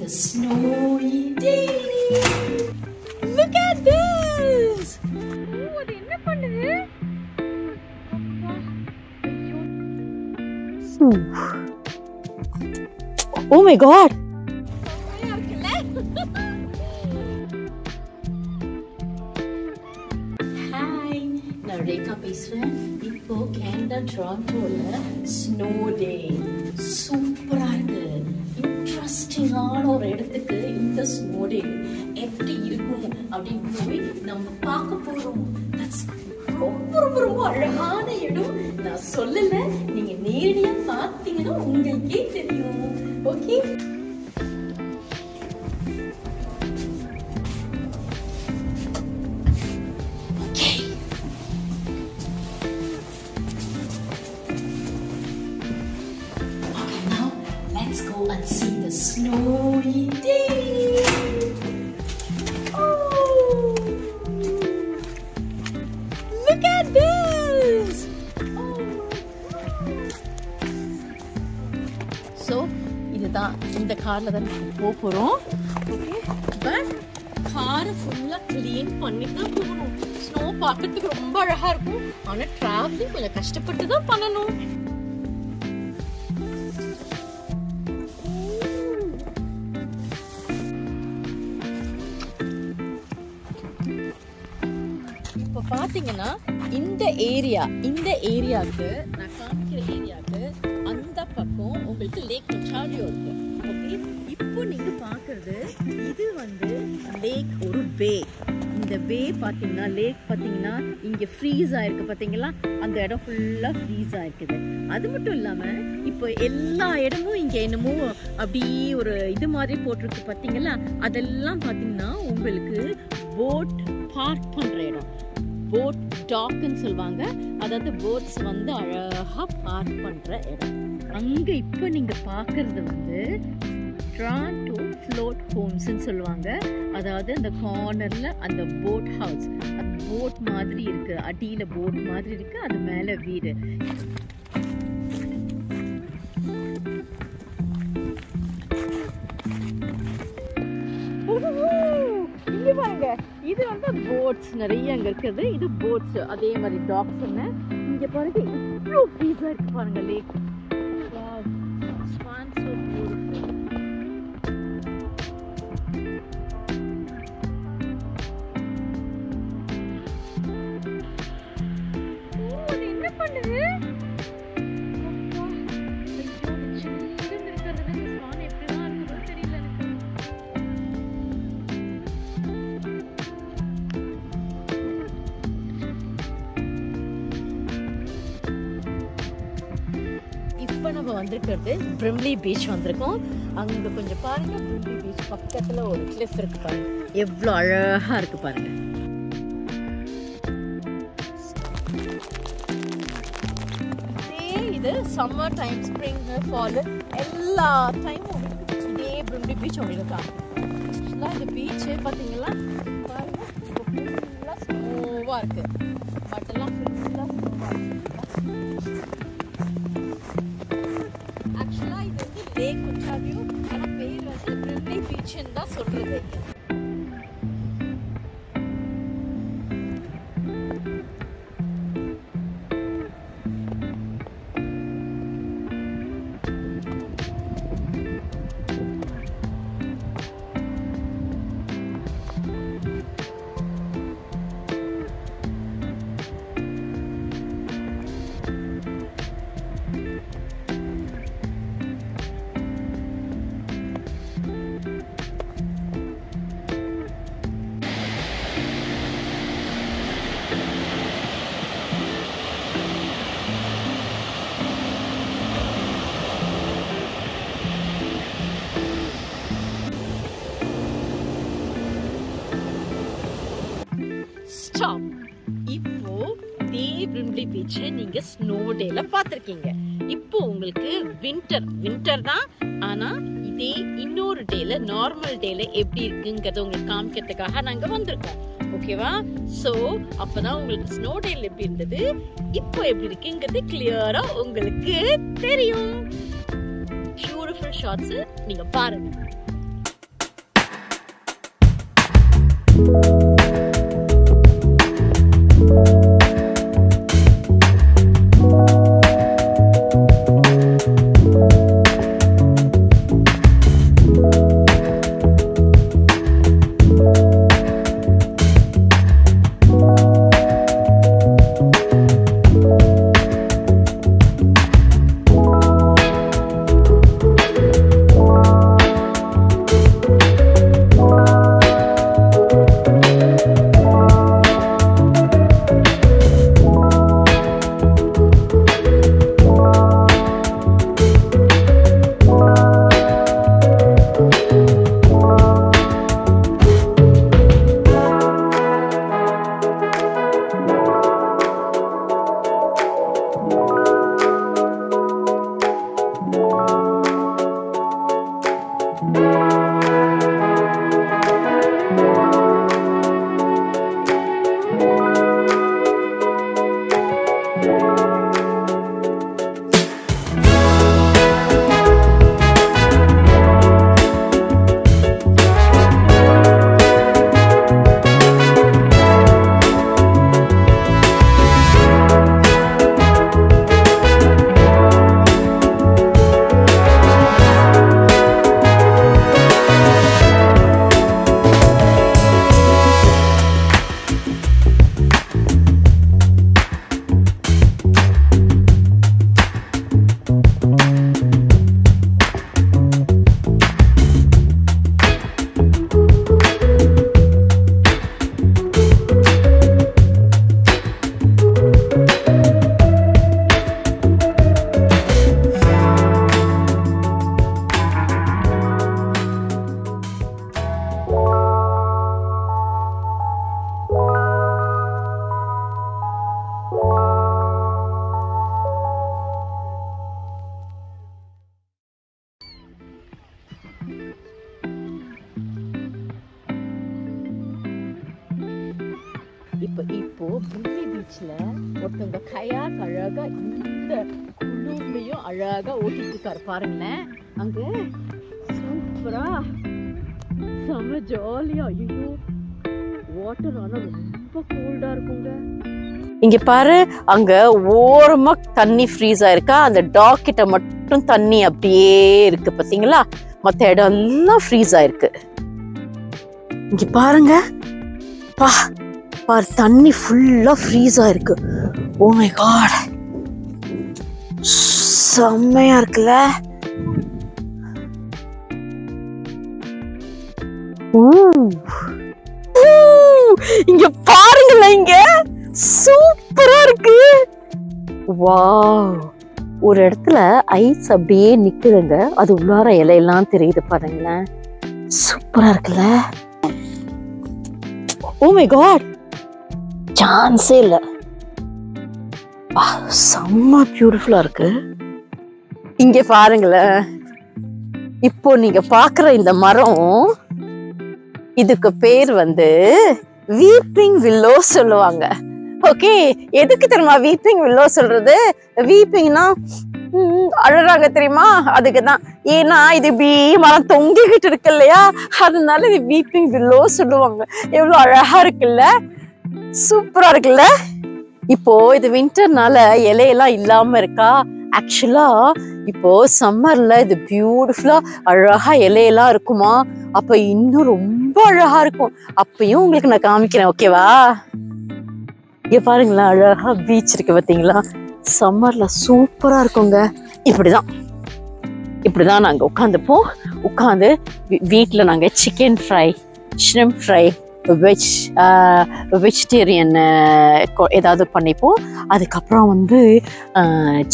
a snowy day. Look at this. Oh, அது என்ன பண்ணுது? Oh my god. Hi, நான் ரேகா பேசுறேன். இப்போ கனடா டொரண்டோல ஸ்னோ டே. சூப்பரா இருக்கு. இன்ட்ரஸ்டிங்கான ஒரு இடத்துக்கு இந்த ஸ்னோ டே எப்படி இருக்கும் அப்படின்னு போய் நம்ம பார்க்க போறோம். ரொம்ப ரொம்ப ரொம்ப அழகான இடம். நான் சொல்லல, நீங்க நேரடியா பார்த்தீங்கன்னா உங்களுக்கே தெரியும். Okay, and see the snowy day. Oh, look at this. Oh, so இதுதான் இந்த கார்ல தான் போக போறோம். ஓகே, பட் காரை ஃபுல்லா க்ளீன் பண்ணி தான் போகணும். ஸ்னோ பார்க்கிறதுக்கு ரொம்ப அழகா இருக்கும், ஆனா டிராவலிங் கொஞ்சம் கஷ்டப்பட்டு தான் பண்ணணும். பாத்தீங்கன்னா இந்த ஏரியாக்கு நான் காமிக்கிற ஏரியாக்கு அந்த பக்கம் உங்களுக்கு லேக் ஒன்டாரியோ இருக்கு. ஓகே, இப்போ நீங்க பாக்குறது இது வந்து லேக், ஒரு பே. இந்த பே பாத்தீங்கன்னா, லேக் பாத்தீங்கன்னா இங்க ஃப்ரீஸ் ஆயிருக்கு பாத்தீங்களா, அந்த இடம் ஃபுல்லா ஃப்ரீஸ் ஆயிருக்குது. அது மட்டும் இல்லாம இப்போ எல்லா இடமும் இங்க என்னமோ அப்படி ஒரு இது மாதிரி போட்டிருக்கு பாத்தீங்களா, அதெல்லாம் பாத்தீங்கன்னா உங்களுக்கு போட் பார்க் பண்ற இடம், போட் டாக்னு சொல்லுவாங்க. அதாவது போட்ஸ் வந்து அழகா பார்க் பண்ற இடம். அங்க இப்ப நீங்க பாக்குறது வந்து டொரண்டோ ஃப்ளோட் ஹோம்ஸ்ன்னு சொல்லுவாங்க. அதாவது அந்த கார்னர்ல அந்த போட் ஹவுஸ், அது போட் மாதிரி இருக்கு, அடியில போட் மாதிரி இருக்கு, அது மேல வீடு. இங்க பாருங்க, இது வந்து போட்ஸ் நிறைய அங்க இருக்குது. இது போட்ஸ், அதே மாதிரி டாக்ஸ். இங்க பாருங்க இவ்வளோ ஃப்ரீஸா இருக்கு பாருங்க லேக். என்ன பண்ணுது? நம்ம வந்திருக்கிறது பிரிம்லி பீச் வந்திருக்கோம். அங்க கொஞ்சம் பாருங்க, பிரிம்லி பீச் பக்கத்துல ஒரு கிளிஃப் இருக்கு பாருங்க, எவ்வளவு அழகா இருக்கு பாருங்க. இது சம்மர் டைம், ஸ்ப்ரிங், ஃபால், எல்லா டைமும் இதே பிரிம்லி பீச் உங்களுக்கு காணும். இந்த பீச் பாத்தீங்களா பாருங்க, ஃபுல்லா ஸ்னோவா இருக்கு. பட் எல்லாம் ஃபுல்லா ஸ்னோவா இருக்கு. லேக் ஒன்டாரியோ, ஆனா பேர் வந்து பிரிம்லி பீச்னு தான் சொல்றது. ஸ்டாப். இப்போ இதே பிரிம்லி பீச்சை நீங்க ஸ்னோ டேல பாத்திருக்கீங்க. இப்போ உங்களுக்கு வின்டர் தான், ஆனா இதே இன்னொரு டேல, நார்மல் டேல எப்படி இருக்குங்கிறத உங்களுக்கு காமிக்கிறதுக்காக நாங்க வந்திருக்கோம். ஓகேவா? சோ அப்பதான் உங்களுக்கு ஸ்னோ டேல எப்படி இருந்தது, இப்போ எப்படி இருக்குங்கிறது கிளியரா உங்களுக்கு தெரியும். பியூட்டிஃபுல் ஷாட்ஸ் நீங்க பாருங்க. இப்போ புள்ளி பீச்ல ஒருத்தவங்க கயாக் அழகா இந்த குழுமையும் அழகா ஓட்டிட்டு இருக்காரு பாருங்களேன். அங்க சூப்பரா செம ஜாலியா. ஐயோ வாட்டர் ஆனா ரொம்ப கோல்டா இருக்குங்க. இங்க பாரு, அங்க ஓரமா தண்ணி ஃப்ரீஸ் ஆயிருக்கா. அந்த டாக் கிட்ட மட்டும் தண்ணி அப்படியே இருக்கு பாத்தீங்களா, மத்த இடம் எல்லாம் ஃப்ரீஸ் ஆயிருக்கு. இங்க பாருங்க, பா பாரு தண்ணி ஃபுல்லா ஃப்ரீஸ் ஆயிருக்கு. ஓ மை காட், செம்மையா இருக்குல்ல. இங்க பாருங்களேன், இங்க சூப்பரா இருக்கு. வாவ், ஒரு இடத்துல ஐஸ் அப்படியே நிக்குதுங்க, அது உள்ளார இலையெல்லாம் தெரியுது பாருங்களேன். சூப்பரா இருக்குல்ல. ஓ மை காட், சான்ஸே இல்ல. செம்ம பியூட்டிஃபுல்லா இருக்கு. இங்க பாருங்களேன், இப்போ நீங்க பாக்குற இந்த மரம், இதுக்கு பேர் வீப்பிங் வில்லோ சொல்லுவாங்க. ஓகே, எதுக்கு தெரியுமா வீப்பிங் வில்லோ சொல்றது? வீப்பிங்னா அழறாங்க தெரியுமா, அதுக்குதான். ஏன்னா இது இப்படி மரம் தொங்கிக்கிட்டு இருக்கு இல்லையா, அதனால இது வீப்பிங் வில்லோ சொல்லுவாங்க. எவ்வளவு அழகா இருக்குல்ல, சூப்பரா இருக்குல்ல. இப்போ இது வின்டர்னால இலையெல்லாம் இல்லாம இருக்கா. ஆக்சுவலா இப்போ சம்மர்ல இது பியூட்டிஃபுல்லா அழகா இலையெல்லாம் இருக்குமா, அப்ப இன்னும் ரொம்ப அழகா இருக்கும். அப்பயும் உங்களுக்கு நான் காமிக்கிறேன், ஓகேவா? இங்க பாருங்களேன், அழகா பீச் இருக்கு பாத்தீங்களா. சம்மர்ல சூப்பரா இருக்குங்க. இப்படிதான் நாங்க உட்காந்துப்போம். உட்காந்து வீட்டுல நாங்க chicken fry, shrimp fry, vegetarian ஏதாவது பண்ணிப்போம். அதுக்கப்புறம்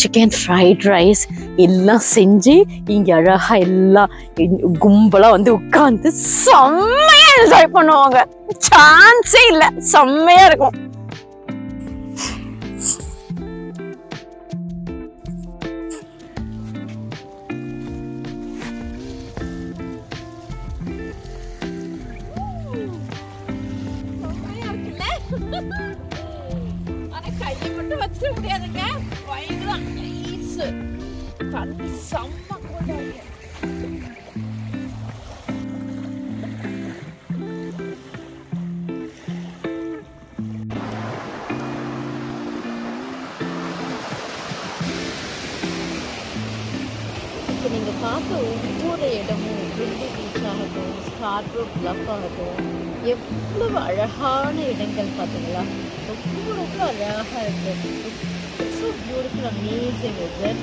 சிக்கன் ஃப்ரைட் ரைஸ் எல்லாம் செஞ்சு இங்க அழகா எல்லாம் கும்பலா உட்காந்து செம்மையா என்ஜாய் பண்ணுவாங்க. சான்ஸே இல்லை, செம்மையா இருக்கும். ஆனா கையை மட்டும் வச்சிட முடியாதுங்க, பயங்கரம் ஐஸ், தண்ணி செம்ம கோல்டா இருக்கு. பார்க்க ஒவ்வொரு இடமும் பிரிட்டி பீச் ஆகட்டும், ஸ்கார்பரோ பிளஃப் ஆகட்டும், எவ்வளவு அழகான இடங்கள் பார்த்தீங்களா? எவ்வளோ அழகாக இருக்குது. It's so beautiful, amazing is it.